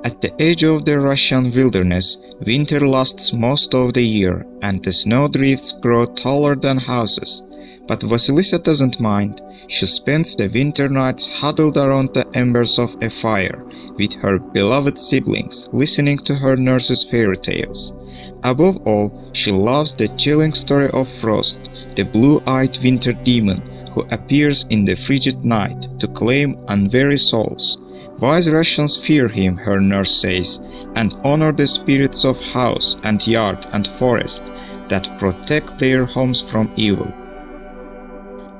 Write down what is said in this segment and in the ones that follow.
At the edge of the Russian wilderness, winter lasts most of the year, and the snowdrifts grow taller than houses. But Vasilisa doesn't mind. She spends the winter nights huddled around the embers of a fire, with her beloved siblings, listening to her nurse's fairy tales. Above all, she loves the chilling story of Frost, the blue-eyed winter demon who appears in the frigid night to claim unwary souls. Wise Russians fear him, her nurse says, and honor the spirits of house and yard and forest that protect their homes from evil.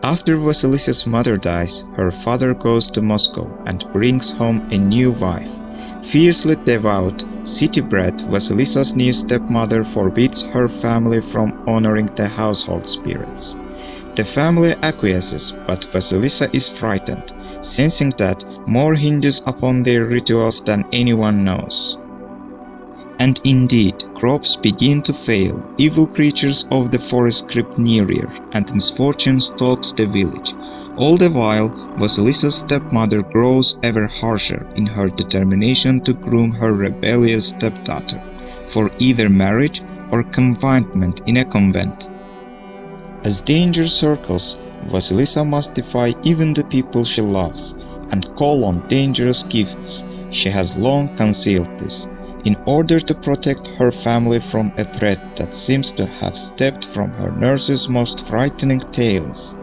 After Vasilisa's mother dies, her father goes to Moscow and brings home a new wife. Fiercely devout, city-bred, Vasilisa's new stepmother forbids her family from honoring the household spirits. The family acquiesces, but Vasilisa is frightened, sensing that more hinges upon their rituals than anyone knows. And indeed, crops begin to fail, evil creatures of the forest creep nearer, and misfortune stalks the village. All the while, Vasilisa's stepmother grows ever harsher in her determination to groom her rebellious stepdaughter for either marriage or confinement in a convent. As danger circles, Vasilisa must defy even the people she loves, and call on dangerous gifts. She has long concealed this, in order to protect her family from a threat that seems to have stepped from her nurse's most frightening tales.